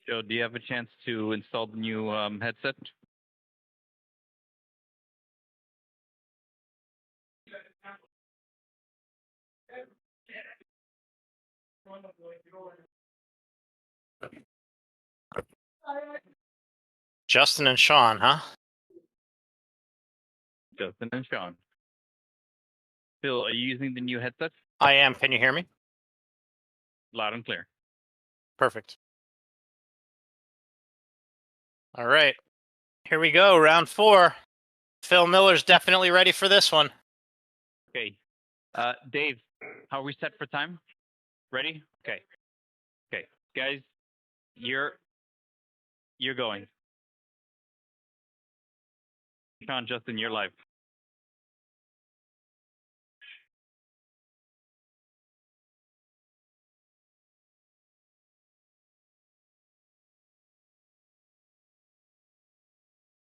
Joe, do you have a chance to install the new headset? Justin and Shawn, huh? Justin and Shawn. Phil, are you using the new headset? I am. Can you hear me? Loud and clear. Perfect. All right. Here we go. Round 4. Phil Miller's definitely ready for this one. Okay. Dave, how are we set for time? Ready? Okay. Okay. Guys, you're going. Shawn, Justin, you're live.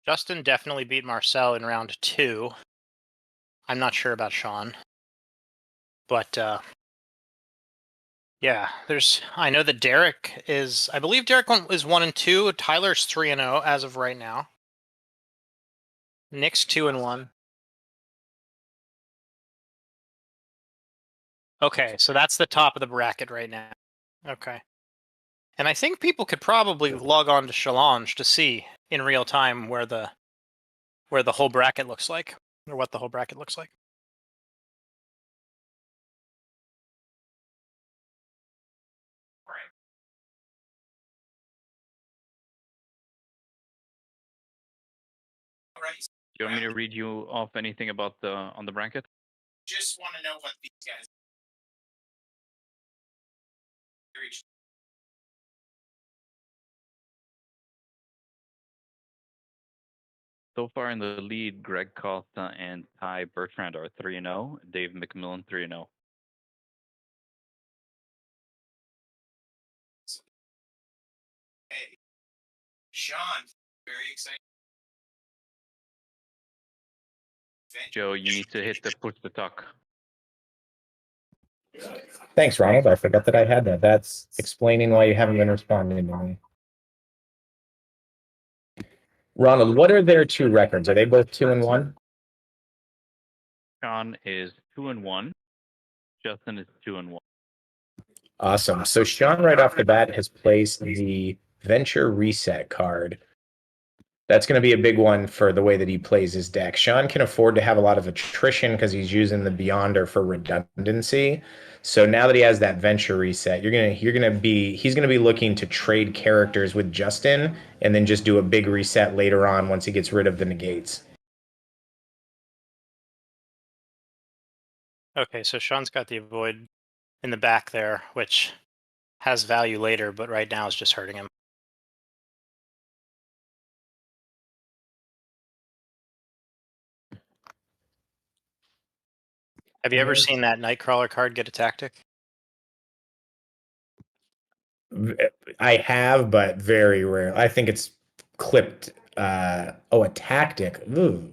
Justin definitely beat Marcel in round 2. I'm not sure about Shawn. But, yeah, I know that Derek is, I believe Derek is 1 and 2. Tyler's 3 and 0 as of right now. Nick's 2 and 1. Okay, so that's the top of the bracket right now. Okay. And I think people could probably log on to Challenge to see in real time where the whole bracket looks like, or what the whole bracket looks like. All right. Do you want me to read you off anything about on the bracket? Just want to know what these guys. So far in the lead, Greg Costa and Ty Bertrand are 3 and 0. Dave McMillan 3 and 0. Hey, Shawn, very excited. Joe, you need to hit the push to talk. Thanks, Ronald. I forgot that I had that. That's explaining why you haven't been responding to me. Ronald, what are their 2 records? Are they both 2 and 1? Shawn is 2 and 1. Justin is 2 and 1. Awesome. So Shawn, right off the bat, has placed the Venture Reset card. That's going to be a big one for the way that he plays his deck. Shawn can afford to have a lot of attrition because he's using the Beyonder for redundancy. So now that he has that Venture Reset, he's gonna be looking to trade characters with Justin and then just do a big reset later on once he gets rid of the negates. Okay, so Shawn's got the Avoid in the back there, which has value later, but right now is just hurting him. Have you ever seen that Nightcrawler card get a tactic? I have, but very rare. I think it's clipped. A tactic. Ooh.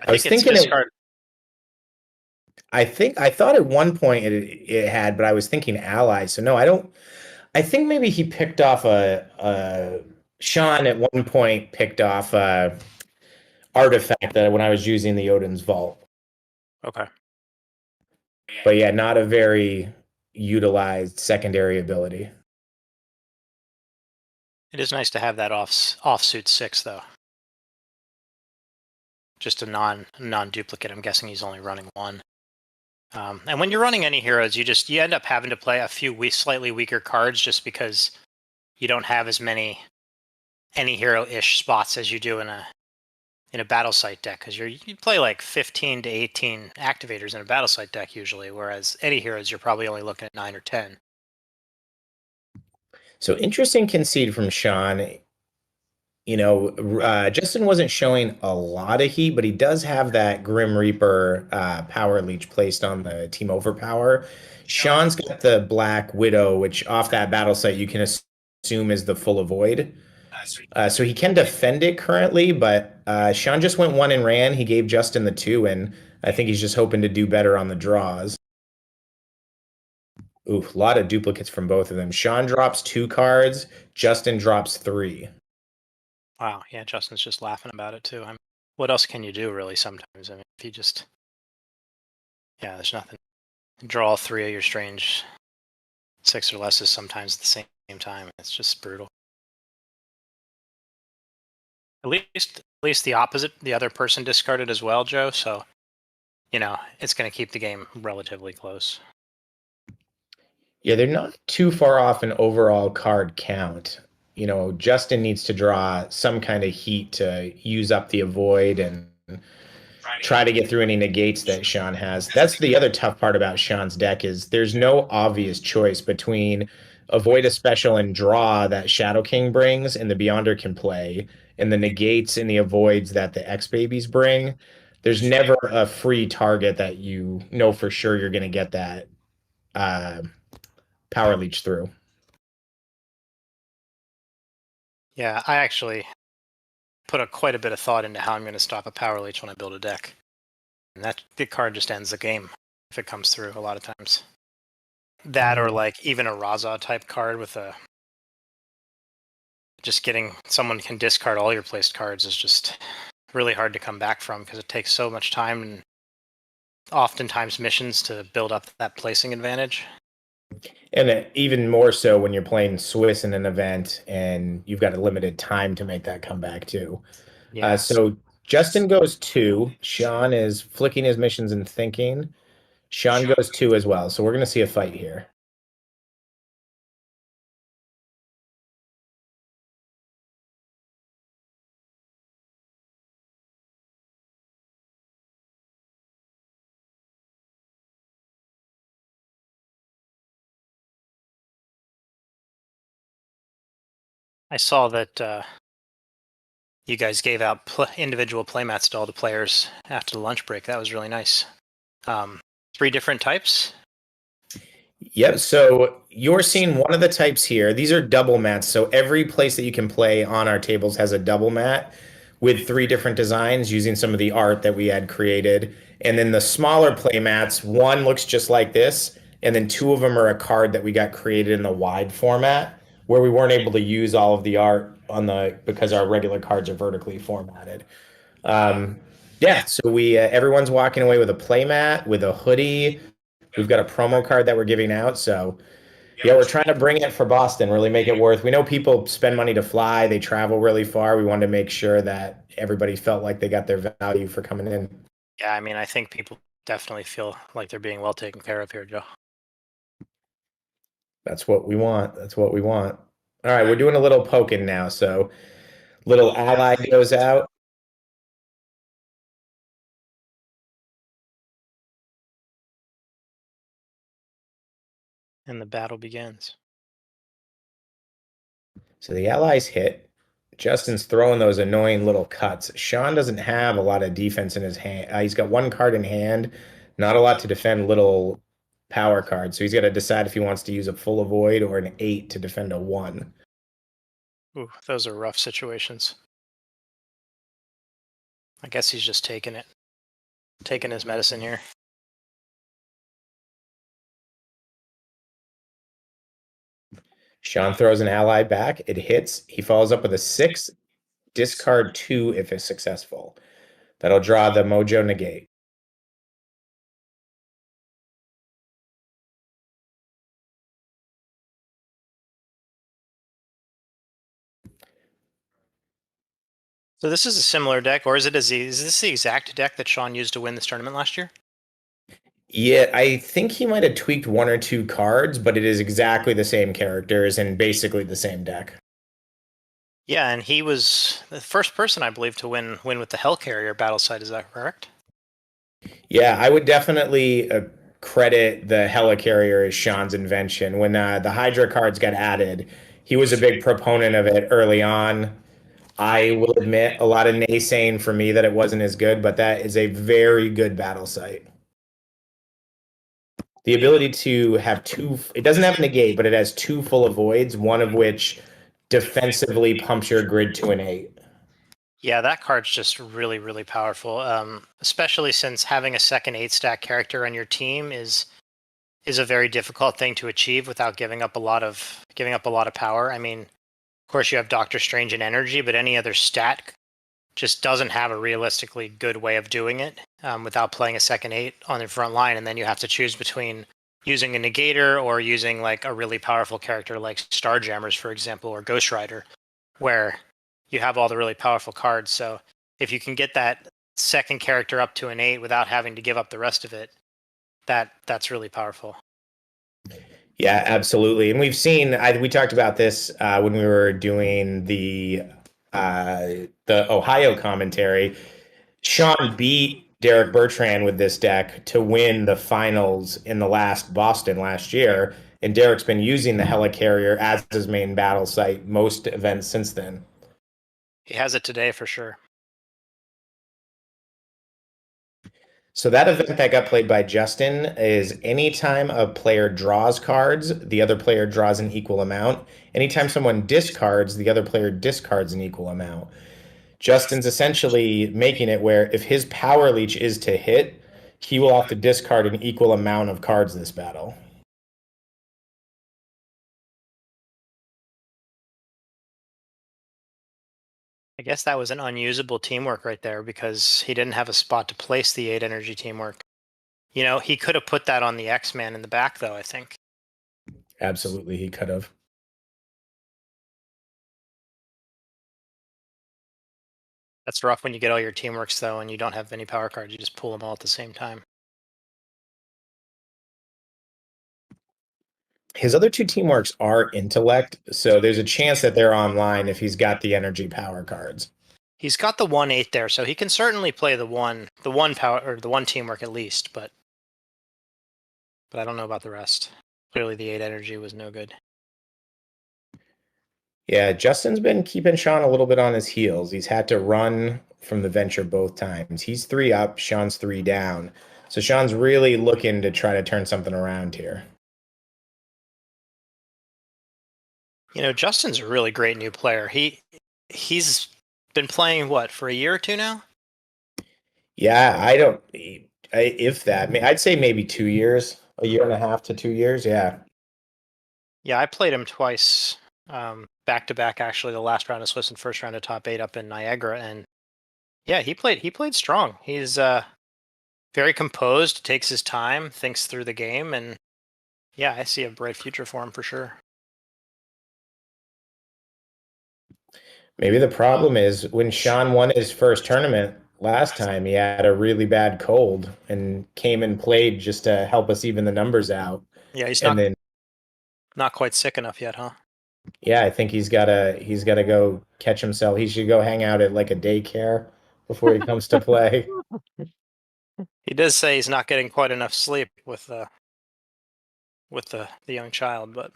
I was thinking I thought at one point it had, but I was thinking allies. So no, I don't. I think maybe he picked off Shawn at one point picked off a artifact that when I was using the Odin's Vault. Okay. But yeah, not a very utilized secondary ability. It is nice to have that offsuit 6 though. Just a non-duplicate. I'm guessing he's only running 1. And when you're running any heroes, you end up having to play a few slightly weaker cards just because you don't have as many any hero-ish spots as you do in a battle site deck, because you play like 15 to 18 activators in a battle site deck usually, whereas any heroes you're probably only looking at 9 or 10. So interesting concede from Shawn. Justin wasn't showing a lot of heat, but he does have that Grim Reaper power leech placed on the team Overpower. Shawn's got the Black Widow, which off that battle site you can assume is the full avoid. So he can defend it currently, but Shawn just went 1 and ran. He gave Justin the 2, and I think he's just hoping to do better on the draws. Oof, a lot of duplicates from both of them. Shawn drops 2 cards. Justin drops 3. Wow, yeah, Justin's just laughing about it too. What else can you do really sometimes? I mean, if you just, yeah, there's nothing. Draw 3 of your strange 6 or less is sometimes at the same time. It's just brutal. At least the opposite, the other person discarded as well, Joe. So, it's going to keep the game relatively close. Yeah, they're not too far off in overall card count. Justin needs to draw some kind of heat to use up the avoid and try to get through any negates that Shawn has. That's the other tough part about Shawn's deck is there's no obvious choice between avoid a special and draw that Shadow King brings and the Beyonder can play, and the negates and the avoids that the X Babies bring. There's never a free target that you know for sure you're going to get that power leech through. Yeah, I actually put quite a bit of thought into how I'm going to stop a power leech when I build a deck. And that the card just ends the game if it comes through a lot of times. That or like even a Raza type card with just getting someone can discard all your placed cards is just really hard to come back from because it takes so much time and oftentimes missions to build up that placing advantage. And even more so when you're playing Swiss in an event and you've got a limited time to make that comeback too. Yeah. So Justin goes 2. Shawn is flicking his missions and thinking. Shawn goes 2 as well. So we're going to see a fight here. I saw that you guys gave out individual playmats to all the players after the lunch break. That was really nice. 3 different types. Yep. So you're seeing one of the types here. These are double mats. So every place that you can play on our tables has a double mat with 3 different designs using some of the art that we had created. And then the smaller play mats, one looks just like this, and then 2 of them are a card that we got created in the wide format where we weren't able to use all of the art because our regular cards are vertically formatted. Yeah, so we everyone's walking away with a playmat, with a hoodie. We've got a promo card that we're giving out. So yeah, we're trying to bring it for Boston, really make it worth. We know people spend money to fly, they travel really far. We wanted to make sure that everybody felt like they got their value for coming in. Yeah, I mean, I think people definitely feel like they're being well taken care of here, Joe. That's what we want. That's what we want. All right, we're doing a little poking now. So little ally goes out. And the battle begins. So the allies hit. Justin's throwing those annoying little cuts. Shawn doesn't have a lot of defense in his hand. He's got 1 card in hand, not a lot to defend little power cards. So he's got to decide if he wants to use a full avoid or an 8 to defend a 1. Ooh, those are rough situations. I guess he's just taking his medicine here. Shawn throws an ally back. It hits. He follows up with a 6. Discard 2 if it's successful. That'll draw the Mojo negate. So this is a similar deck, or is this the exact deck that Shawn used to win this tournament last year? Yeah, I think he might have tweaked 1 or 2 cards, but it is exactly the same characters and basically the same deck. Yeah, and he was the first person, I believe, to win with the Hellcarrier battle side. Is that correct? Yeah, I would definitely credit the Helicarrier as Shawn's invention. When the Hydra cards got added, he was a big proponent of it early on. I will admit a lot of naysaying for me that it wasn't as good, but that is a very good battle site. The ability to have 2, it doesn't have a negate, but it has 2 full avoids, one of which defensively pumps your grid to an 8. Yeah, that card's just really, really powerful. Especially since having a second 8-stack character on your team is is a very difficult thing to achieve without giving up a lot of power. I mean, of course, you have Doctor Strange and energy, but any other stat just doesn't have a realistically good way of doing it without playing a second 8 on the front line, and then you have to choose between using a negator or using like a really powerful character like Starjammers, for example, or Ghost Rider, where you have all the really powerful cards. So if you can get that second character up to an 8 without having to give up the rest of it, that's really powerful. Yeah, absolutely. And we've seen, we talked about this when we were doing the Ohio commentary. Shawn beat Derek Bertrand with this deck to win the finals in the last Boston last year. And Derek's been using the Helicarrier as his main battle site most events since then. He has it today for sure. So that event that got played by Justin is anytime a player draws cards, the other player draws an equal amount. Anytime someone discards, the other player discards an equal amount. Justin's essentially making it where if his power leech is to hit, he will have to discard an equal amount of cards this battle. I guess that was an unusable teamwork right there because he didn't have a spot to place the 8 energy teamwork. You know, he could have put that on the X-Man in the back, though, I think. Absolutely, he could have. That's rough when you get all your teamworks, though, and you don't have any power cards. You just pull them all at the same time. His other two teamworks are intellect, so there's a chance that they're online if he's got the energy power cards. He's got the 1/8 there, so he can certainly play the one power or the one teamwork at least, but I don't know about the rest. Clearly the 8 energy was no good. Yeah, Justin's been keeping Shawn a little bit on his heels. He's had to run from the venture both times. He's 3 up, Shawn's 3 down. So Shawn's really looking to try to turn something around here. You know, Justin's a really great new player. He's been playing what for a year or two now? Yeah, if that, I'd say maybe 2 years, a year and a half to 2 years. Yeah. Yeah, I played him twice, back to back. Actually, the last round of Swiss and first round of top 8 up in Niagara, and yeah, he played strong. He's very composed, takes his time, thinks through the game, and yeah, I see a bright future for him for sure. Maybe the problem is when Shawn won his first tournament last time, he had a really bad cold and came and played just to help us even the numbers out. Yeah, he's And not quite sick enough yet, huh? yeah, I think he's gotta go catch himself. He should go hang out at like a daycare before he comes to play. He does say he's not getting quite enough sleep with the young child, but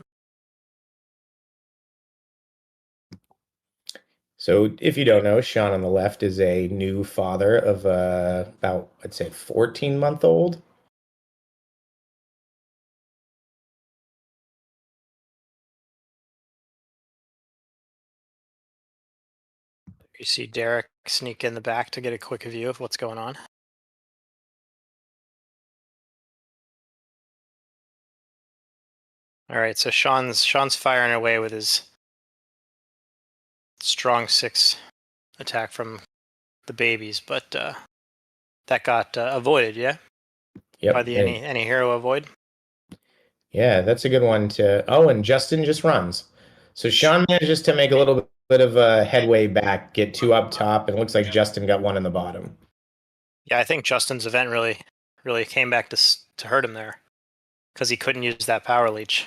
So if you don't know, Shawn on the left is a new father of about, I'd say, 14-month-old. you see Derek sneak in the back to get a quick view of what's going on. All right, so Shawn's firing away with his strong 6 attack from the babies, but that got avoided, yeah? Yep. By the any hero avoid? Yeah, that's a good one to. Oh, and Justin just runs. So Shawn manages to make a little bit of a headway back, get 2 up top, and it looks like Justin got 1 in the bottom. Yeah, I think Justin's event really came back to hurt him there because he couldn't use that power leech.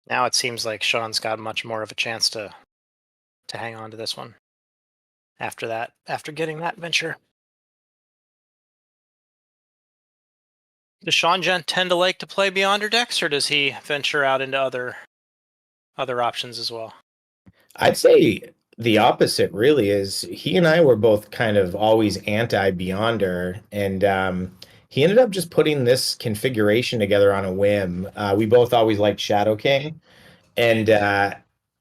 Now it seems like Shawn's got much more of a chance to hang on to this one after getting that venture. Does Shawn tend to like to play Beyonder decks, or does he venture out into other options as well? I'd say the opposite really is he and I were both kind of always anti-Beyonder, and he ended up just putting this configuration together on a whim. We both always liked Shadow King, and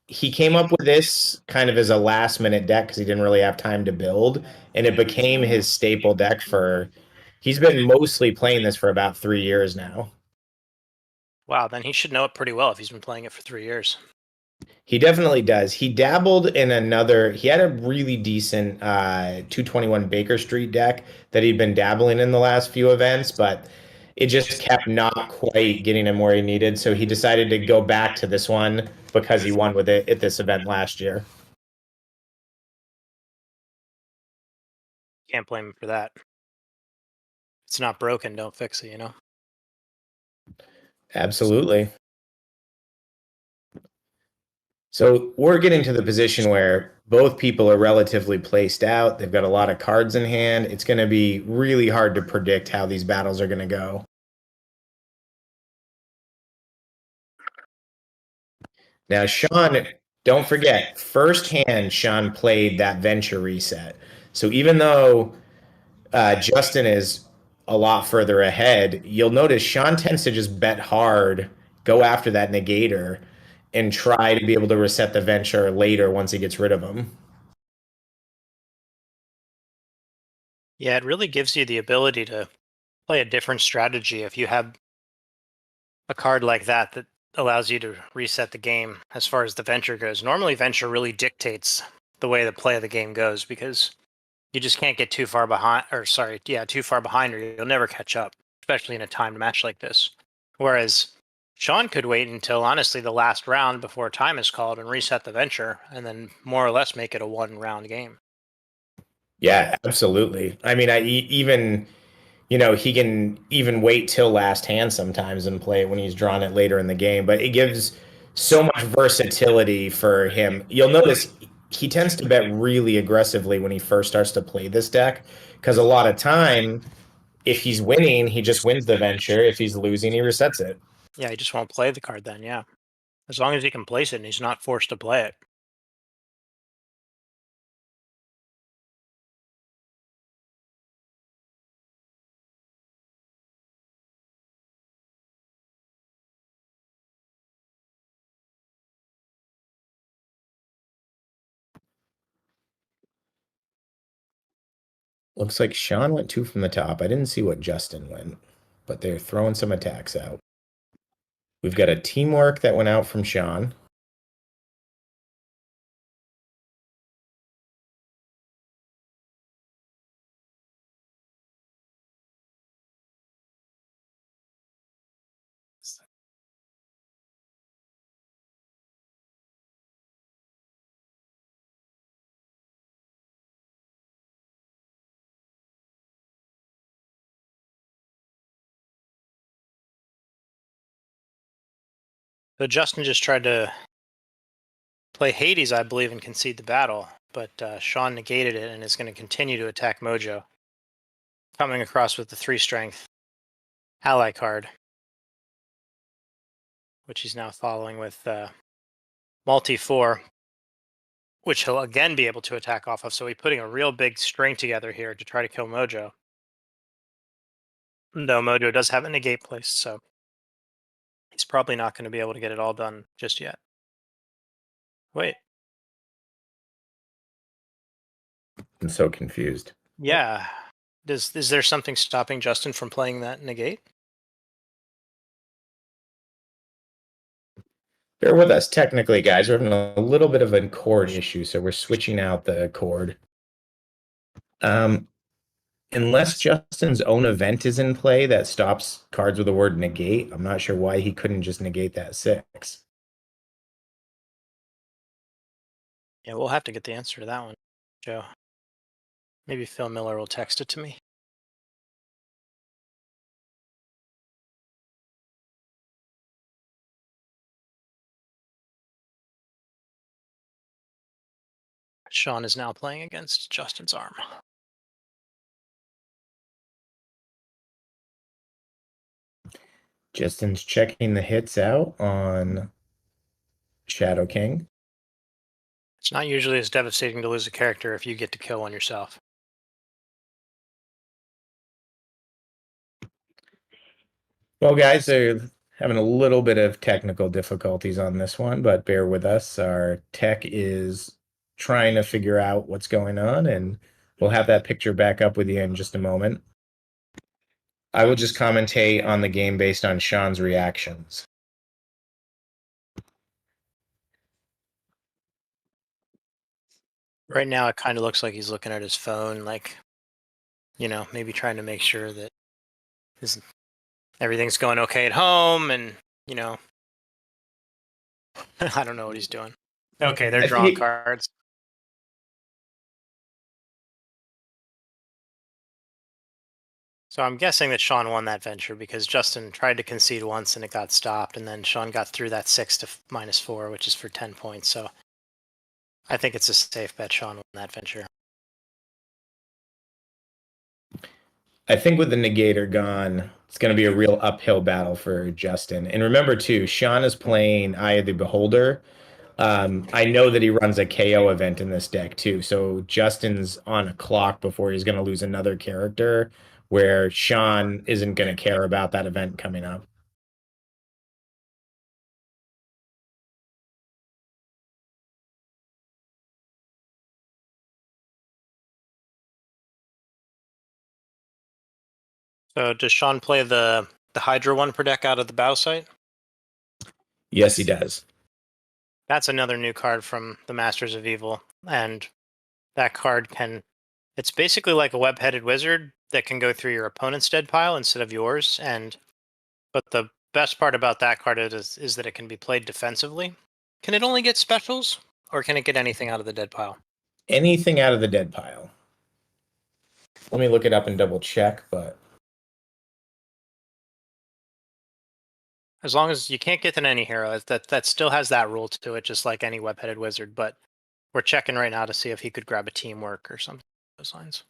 he came up with this kind of as a last minute deck because he didn't really have time to build, and it became his staple deck for. He's been mostly playing this for about 3 years now. Wow, then he should know it pretty well if he's been playing it for 3 years. He definitely does. He dabbled in another. He had a really decent 221 Baker Street deck that he'd been dabbling in the last few events, but it just kept not quite getting him where he needed. So he decided to go back to this one because he won with it at this event last year. Can't blame him for that. It's not broken, don't fix it, you know? Absolutely. So we're getting to the position where both people are relatively placed out. They've got a lot of cards in hand. It's going to be really hard to predict how these battles are going to go. Now, Shawn, don't forget, first hand, Shawn played that venture reset. So even though Justin is a lot further ahead, you'll notice Shawn tends to just bet hard, go after that negator, and try to be able to reset the venture later once he gets rid of them. Yeah, it really gives you the ability to play a different strategy if you have a card like that that allows you to reset the game as far as the venture goes. Normally, venture really dictates the way the play of the game goes because you just can't get too far behind, too far behind, or you'll never catch up, especially in a timed match like this. Whereas Shawn could wait until honestly the last round before time is called and reset the venture, and then more or less make it a one-round game. Yeah, absolutely. I mean, even he can even wait till last hand sometimes and play it when he's drawn it later in the game. But it gives so much versatility for him. You'll notice he tends to bet really aggressively when he first starts to play this deck because a lot of time, if he's winning, he just wins the venture. If he's losing, he resets it. Yeah, he just won't play the card then, yeah. As long as he can place it and he's not forced to play it. Looks like Shawn went 2 from the top. I didn't see what Justin went, but they're throwing some attacks out. We've got a teamwork that went out from Shawn. So Justin just tried to play Hades, I believe, and concede the battle, but Shawn negated it and is going to continue to attack Mojo. Coming across with the 3 strength ally card, which he's now following with multi 4, which he'll again be able to attack off of. So he's putting a real big string together here to try to kill Mojo. Though Mojo does have a negate placed, so he's probably not going to be able to get it all done just yet. Wait. I'm so confused. Yeah. Is there something stopping Justin from playing that negate? Bear with us, technically, guys. We're having a little bit of a chord issue, so we're switching out the chord. Unless Justin's own event is in play that stops cards with the word negate, I'm not sure why he couldn't just negate that 6. Yeah, we'll have to get the answer to that one, Joe. Maybe Phil Miller will text it to me. Shawn is now playing against Justin's arm. Justin's checking the hits out on Shadow King. It's not usually as devastating to lose a character if you get to kill one yourself. Well, guys, Having a little bit of technical difficulties on this one, but bear with us. Our tech is trying to figure out what's going on, and we'll have that picture back up with you in just a moment. I will just commentate on the game based on Shawn's reactions. Right now, it kind of looks like he's looking at his phone, like, maybe trying to make sure that everything's going okay at home, and, I don't know what he's doing. Okay, they're drawing cards. So I'm guessing that Shawn won that venture because Justin tried to concede once and it got stopped, and then Shawn got through that 6 to -4, which is for 10 points. So I think it's a safe bet Shawn won that venture. I think with the negator gone, it's going to be a real uphill battle for Justin. And remember, too, Shawn is playing Eye of the Beholder. I know that he runs a KO event in this deck, too. So Justin's on a clock before he's going to lose another character, where Shawn isn't going to care about that event coming up. So does Shawn play the Hydra one per deck out of the battle site? Yes, he does. That's another new card from the Masters of Evil, and that card it's basically like a web-headed wizard that can go through your opponent's dead pile instead of yours. But the best part about that card is that it can be played defensively. Can it only get specials, or can it get anything out of the dead pile? Anything out of the dead pile. Let me look it up and double check, but as long as you can't get to any hero, that still has that rule to it, just like any web-headed wizard. But we're checking right now to see if he could grab a teamwork or something along those lines.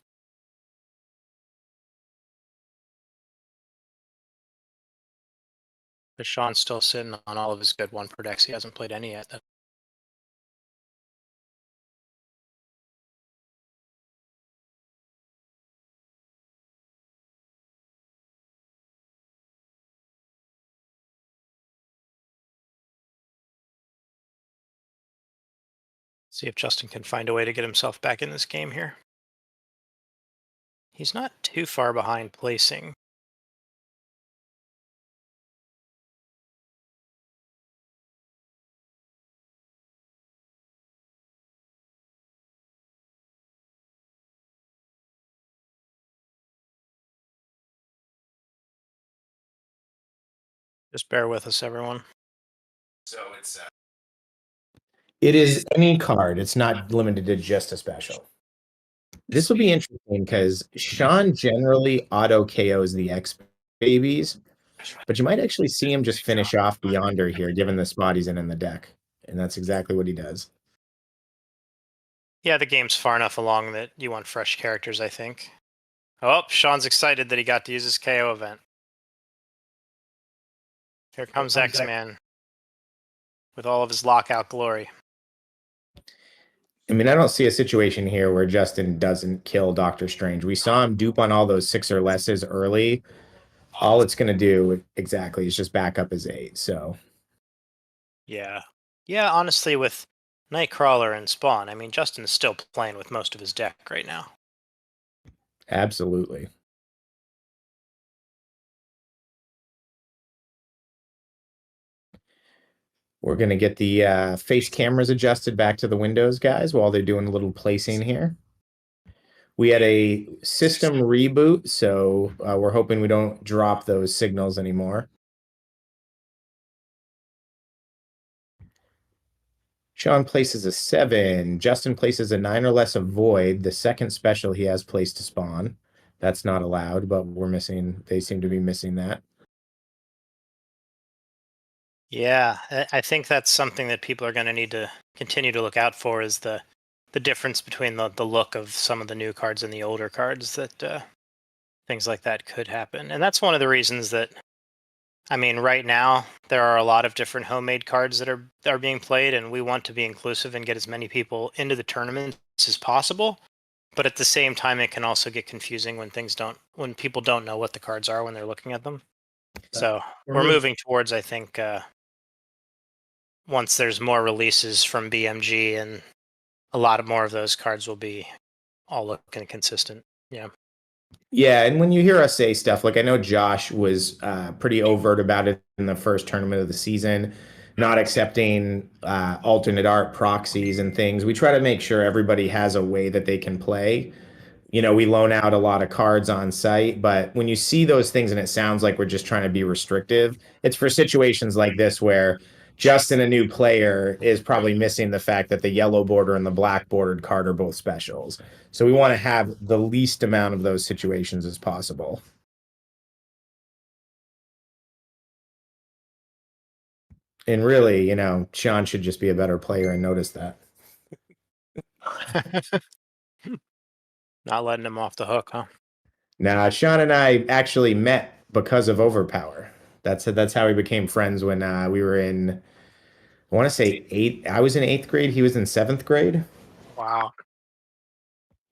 But Shawn's still sitting on all of his good one per decks. He hasn't played any yet. See if Justin can find a way to get himself back in this game here. He's not too far behind placing. Just bear with us, everyone. So it's it is any card. It's not limited to just a special. This will be interesting because Shawn generally auto KOs the X babies, but you might actually see him just finish off Beyonder here, given the spot he's in the deck. And that's exactly what he does. Yeah, the game's far enough along that you want fresh characters, I think. Oh, Shawn's excited that he got to use his KO event. Here comes X-Man with all of his lockout glory. I mean, I don't see a situation here where Justin doesn't kill Doctor Strange. We saw him dupe on all those 6 or lesses early. All it's going to do exactly is just back up his 8. So, yeah, honestly, with Nightcrawler and Spawn, I mean, Justin's still playing with most of his deck right now. absolutely. We're going to get the face cameras adjusted back to the windows, guys, while they're doing a little placing here. We had a system reboot, so we're hoping we don't drop those signals anymore. Shawn places a 7. Justin places a 9 or less of Void, the second special he has placed to spawn. That's not allowed, but they seem to be missing that. Yeah, I think that's something that people are going to need to continue to look out for, is the difference between the look of some of the new cards and the older cards, that things like that could happen. And that's one of the reasons that, I mean, right now there are a lot of different homemade cards that are being played, and we want to be inclusive and get as many people into the tournaments as possible. But at the same time, it can also get confusing when people don't know what the cards are when they're looking at them. So we're moving towards, I think, once there's more releases from BMG, and a lot of more of those cards will be all looking consistent. Yeah. Yeah, and when you hear us say stuff, like I know Josh was pretty overt about it in the first tournament of the season, not accepting alternate art proxies and things. We try to make sure everybody has a way that they can play. You know, we loan out a lot of cards on site, but when you see those things and it sounds like we're just trying to be restrictive, it's for situations like this where Justin, a new player, is probably missing the fact that the yellow border and the black bordered card are both specials. So we want to have the least amount of those situations as possible. And really, you know, Shawn should just be a better player and notice that. Not letting him off the hook, huh? Now, Shawn and I actually met because of Overpower. That's how we became friends when we were in, I want to say I was in 8th grade. He was in 7th grade. Wow.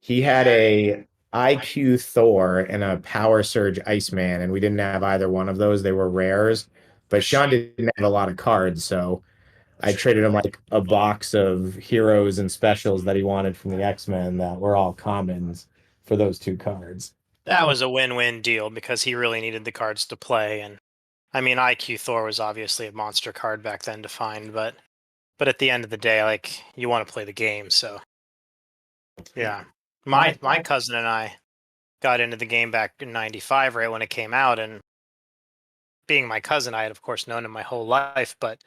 He had a IQ Thor and a Power Surge Iceman, and we didn't have either one of those. They were rares, but Shawn didn't have a lot of cards, so I traded him like a box of heroes and specials that he wanted from the X-Men that were all commons for those 2 cards. That was a win-win deal because he really needed the cards to play. And I mean, IQ Thor was obviously a monster card back then to find, but at the end of the day, like, you want to play the game. So yeah, my cousin and I got into the game back in '95, right when it came out. And being my cousin, I had of course known him my whole life, but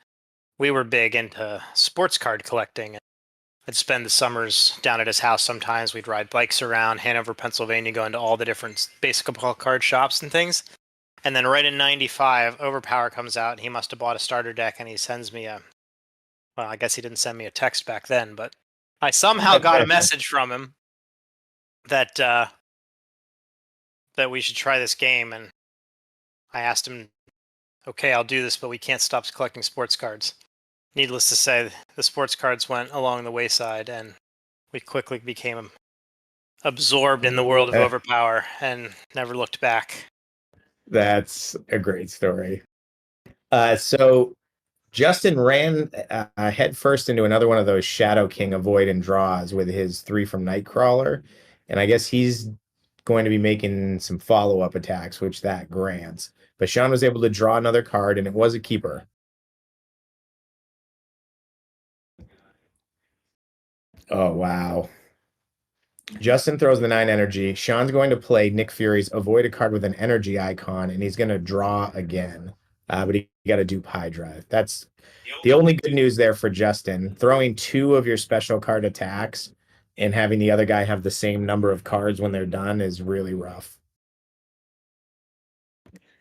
we were big into sports card collecting. I'd spend the summers down at his house sometimes. We'd ride bikes around Hanover, Pennsylvania, going to all the different basketball card shops and things. And then right in '95, Overpower comes out, and he must have bought a starter deck, and he sends me well, I guess he didn't send me a text back then, but I somehow got a message from him that that we should try this game. And I asked him, okay, I'll do this, but we can't stop collecting sports cards. Needless to say, the sports cards went along the wayside, and we quickly became absorbed in the world of Overpower and never looked back. That's a great story. So Justin ran head first into another one of those Shadow King avoid and draws with his 3 from Nightcrawler. And I guess he's going to be making some follow-up attacks, which that grants. But Shawn was able to draw another card, and it was a keeper. Oh, wow. Justin throws the 9 energy. Shawn's going to play Nick Fury's avoid a card with an energy icon, and he's going to draw again. But he got a dupe high drive. That's the only good news there for Justin. Throwing 2 of your special card attacks and having the other guy have the same number of cards when they're done is really rough.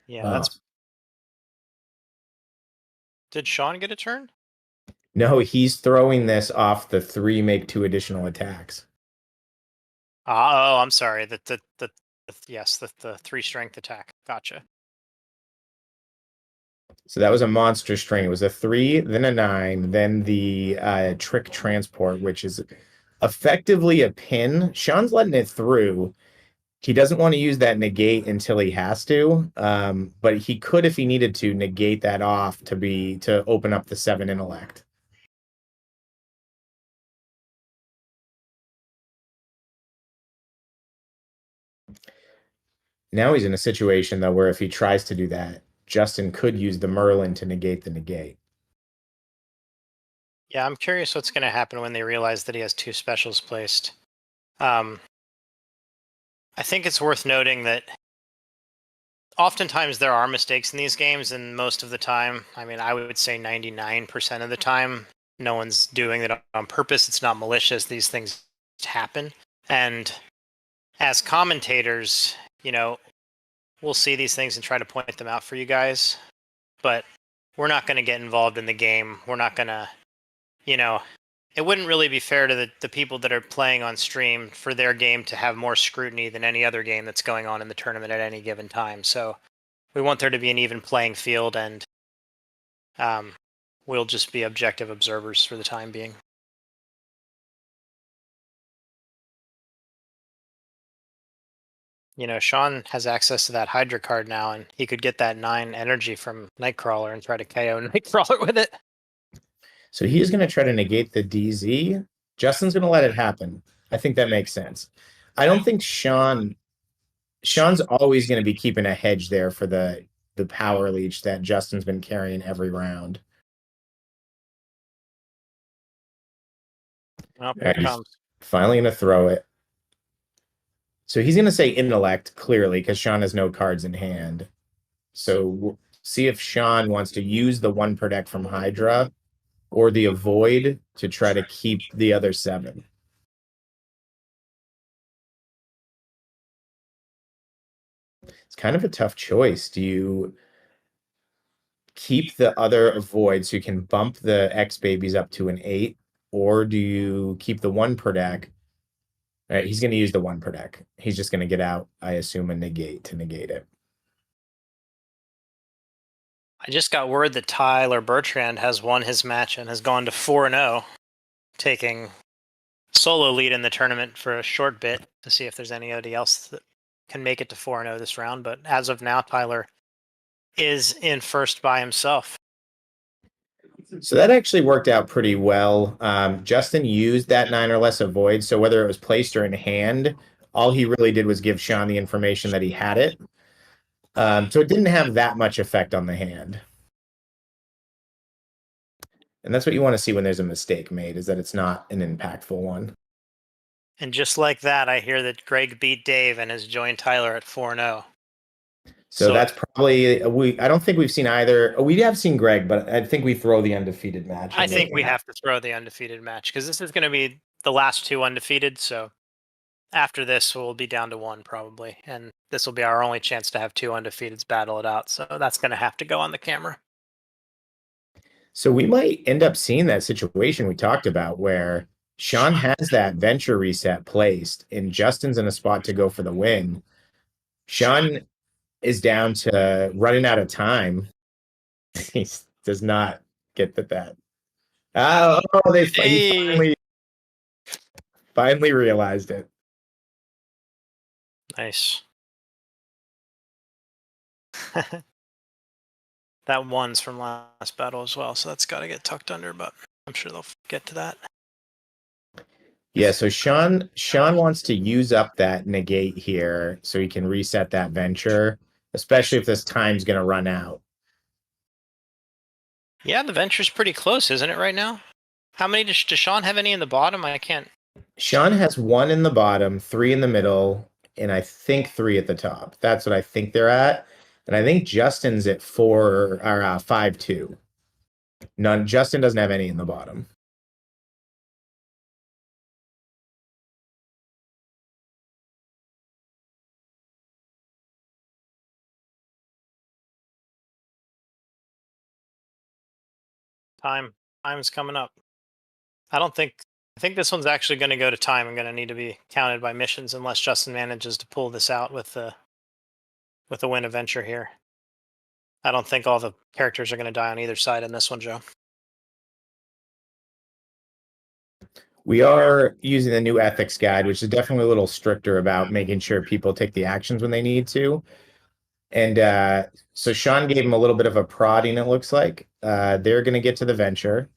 Yeah, that's. Did Shawn get a turn? No, he's throwing this off the 3 make 2 additional attacks. Oh, I'm sorry. Yes, the 3 strength attack. Gotcha. So that was a monster string. It was a 3, then a 9, then the trick transport, which is effectively a pin. Shawn's letting it through. He doesn't want to use that negate until he has to, but he could, if he needed to, negate that off to open up the 7 intellect. Now he's in a situation, though, where if he tries to do that, Justin could use the Merlin to negate the negate. Yeah, I'm curious what's going to happen when they realize that he has 2 specials placed. I think it's worth noting that oftentimes there are mistakes in these games, and most of the time, I mean, I would say 99% of the time, no one's doing it on purpose. It's not malicious. These things happen. And as commentators, you know, we'll see these things and try to point them out for you guys, but we're not going to get involved in the game. We're not going to, you know, it wouldn't really be fair to the people that are playing on stream for their game to have more scrutiny than any other game that's going on in the tournament at any given time. So we want there to be an even playing field, and we'll just be objective observers for the time being. You know, Shawn has access to that Hydra card now, and he could get that 9 energy from Nightcrawler and try to KO Nightcrawler with it. So he's going to try to negate the DZ. Justin's going to let it happen. I think that makes sense. I don't think Shawn's always going to be keeping a hedge there for the power leech that Justin's been carrying every round. Well, here it comes. Finally going to throw it. So he's going to say intellect clearly because Shawn has no cards in hand. So we'll see if Shawn wants to use the 1 per deck from Hydra or the avoid to try to keep the other 7. It's kind of a tough choice. Do you keep the other avoid so you can bump the X babies up to an 8, or do you keep the 1 per deck? All right, he's going to use the 1 per deck. He's just going to get out, I assume, a negate to negate it. I just got word that Tyler Bertrand has won his match and has gone to 4-0, taking solo lead in the tournament for a short bit to see if there's anybody else that can make it to 4-0 this round. But as of now, Tyler is in first by himself. So that actually worked out pretty well. Justin used that 9 or less avoid, so whether it was placed or in hand, all he really did was give Shawn the information that he had it. So it didn't have that much effect on the hand. And that's what you want to see when there's a mistake made, is that it's not an impactful one. And just like that, I hear that Greg beat Dave and has joined Tyler at 4-0. So that's probably I don't think we've seen either. We have seen Greg, but I think we throw the undefeated match. I think we have to throw the undefeated match because this is going to be the last 2 undefeated. So after this, we'll be down to 1 probably, and this will be our only chance to have 2 undefeateds battle it out. So that's going to have to go on the camera. So we might end up seeing that situation we talked about where Shawn has that venture reset placed and Justin's in a spot to go for the win. Shawn is down to running out of time. He does not get that. Oh, he finally realized it. Nice. That 1's from last battle as well, so that's got to get tucked under, but I'm sure they'll get to that. Yeah, so Shawn wants to use up that negate here so he can reset that venture, especially if this time's going to run out. Yeah, the venture's pretty close, isn't it, right now? How many does Shawn have any in the bottom? I can't. Shawn has 1 in the bottom, 3 in the middle, and I think 3 at the top. That's what I think they're at. And I think Justin's at 4 or 5-2. Justin doesn't have any in the bottom. Time's coming up. I think this one's actually going to go to time and going to need to be counted by missions unless Justin manages to pull this out with the win adventure here. I don't think all the characters are going to die on either side in this one, Joe. We are using the new ethics guide, which is definitely a little stricter about making sure people take the actions when they need to. And so Shawn gave him a little bit of a prodding, it looks like. They're going to get to the venture.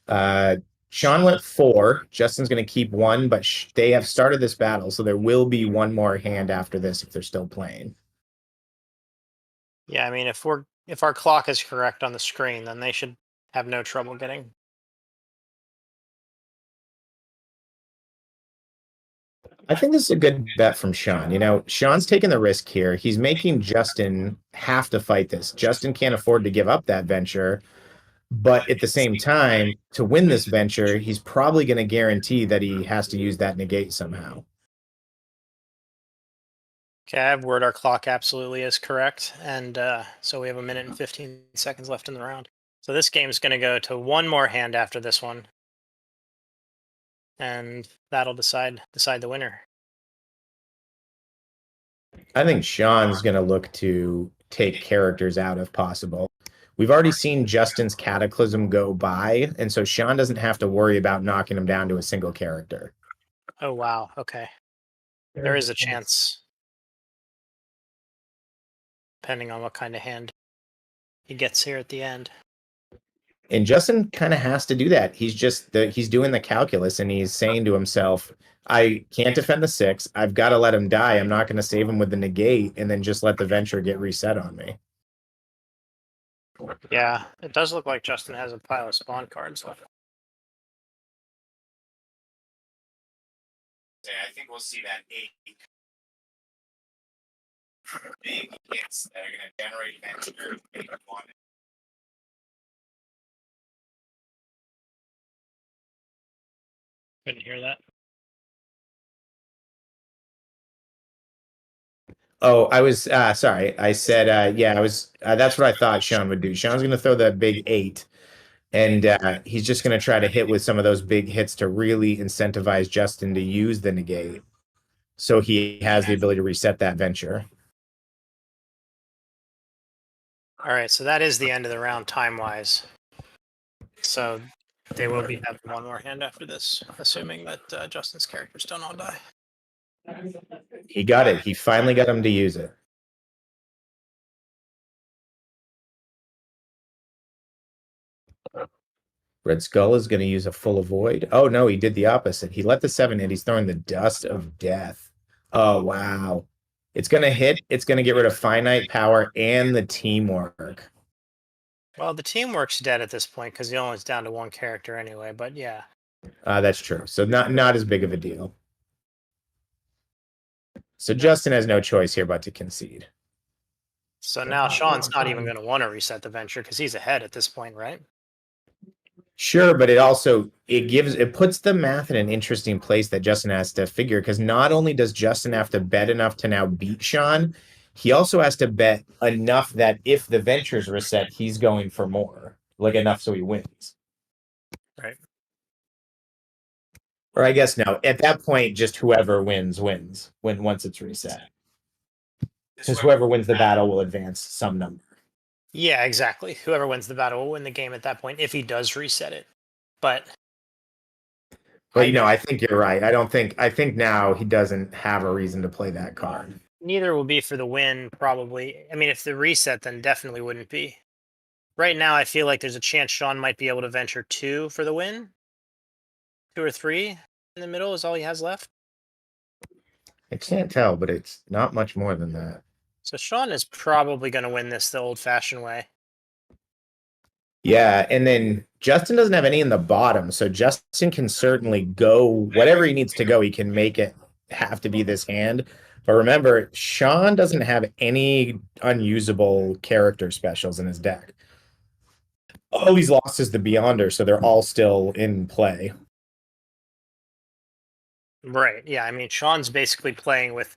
Shawn went 4. Justin's going to keep 1, but they have started this battle, so there will be 1 more hand after this if they're still playing. Yeah, I mean, if our clock is correct on the screen, then they should have no trouble getting. I think this is a good bet from Shawn. You know, Shawn's taking the risk here. He's making Justin have to fight this. Justin can't afford to give up that venture. But at the same time, to win this venture, he's probably going to guarantee that he has to use that negate somehow. Okay, I have word our clock absolutely is correct. And so we have 1 minute and 15 seconds left in the round. So this game is going to go to 1 more hand after this one. And that'll decide the winner. I think Shawn's going to look to take characters out if possible. We've already seen Justin's Cataclysm go by, and so Shawn doesn't have to worry about knocking him down to a single character. Oh, wow. Okay. There is a chance, depending on what kind of hand he gets here at the end. And Justin kind of has to do that. He's doing the calculus and he's saying to himself, I can't defend the 6. I've got to let him die. I'm not going to save him with the negate and then just let the venture get reset on me. Yeah, it does look like Justin has a pile of spawn cards left. I think we'll see that 8 big hits that are going to generate venture. Couldn't hear that. Oh, I was sorry. I said yeah, I was that's what I thought Shawn would do. Shawn's going to throw that big 8 and he's just going to try to hit with some of those big hits to really incentivize Justin to use the negate. So he has the ability to reset that venture. All right, so that is the end of the round time-wise. So they will be having one more hand after this, assuming that Justin's characters don't all die. He got it. He finally got him to use it. Red Skull is going to use a full avoid. Oh, no, he did the opposite. He let the 7 hit. He's throwing the Dust of Death. Oh, wow. It's going to hit. It's going to get rid of finite power and the teamwork. Well, the teamwork's dead at this point because he only is down to one character anyway, but yeah. That's true. So not as big of a deal. So Justin has no choice here but to concede. So now Shawn's not even going to want to reset the venture because he's ahead at this point, right? Sure, but it puts the math in an interesting place that Justin has to figure, because not only does Justin have to bet enough to now beat Shawn, he also has to bet enough that if the venture's reset, he's going for more, like enough so he wins. Right. Or I guess no, at that point, just whoever wins once it's reset. Because whoever wins the battle will advance some number. Yeah, exactly. Whoever wins the battle will win the game at that point if he does reset it. But I think you're right. I think now he doesn't have a reason to play that card. Neither will be for the win, probably. I mean, if the reset, then definitely wouldn't be. Right now, I feel like there's a chance Shawn might be able to venture 2 for the win. 2 or 3 in the middle is all he has left. I can't tell, but it's not much more than that. So Shawn is probably going to win this the old-fashioned way. Yeah, and then Justin doesn't have any in the bottom, so Justin can certainly go whatever he needs to go. He can make it have to be this hand. But remember, Shawn doesn't have any unusable character specials in his deck. All he's lost is the Beyonder, so they're all still in play. Right, yeah. I mean, Shawn's basically playing with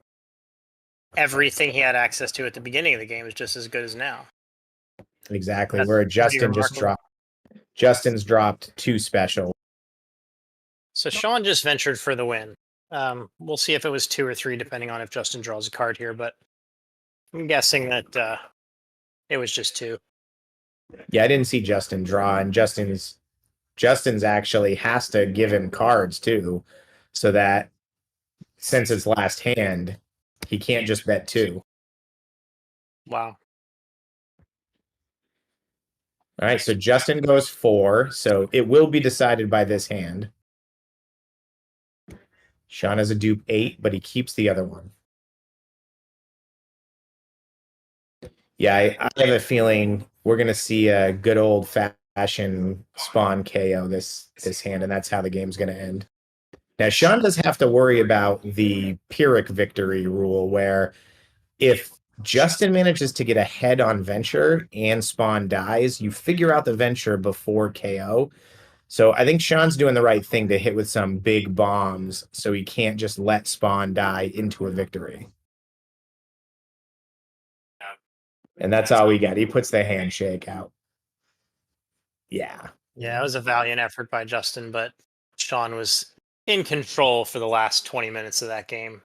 everything he had access to at the beginning of the game is just as good as now. Exactly, That's where pretty Justin just remarkable. Justin's dropped 2 special. So Shawn just ventured for the win. We'll see if it was 2 or 3, depending on if Justin draws a card here, but I'm guessing that it was just 2. Yeah, I didn't see Justin draw, and Justin's actually has to give him cards too, so that since it's last hand, he can't just bet 2. Wow. All right, so Justin goes 4, so it will be decided by this hand. Shawn has a dupe 8, but he keeps the other one. Yeah, I have a feeling we're going to see a good old-fashioned spawn KO this hand, and that's how the game's going to end. Now, Shawn does have to worry about the Pyrrhic victory rule, where if Justin manages to get ahead on Venture and Spawn dies, you figure out the Venture before KO. So I think Shawn's doing the right thing to hit with some big bombs so he can't just let Spawn die into a victory. And that's all we got. He puts the handshake out. Yeah. Yeah, it was a valiant effort by Justin, but Shawn was in control for the last 20 minutes of that game.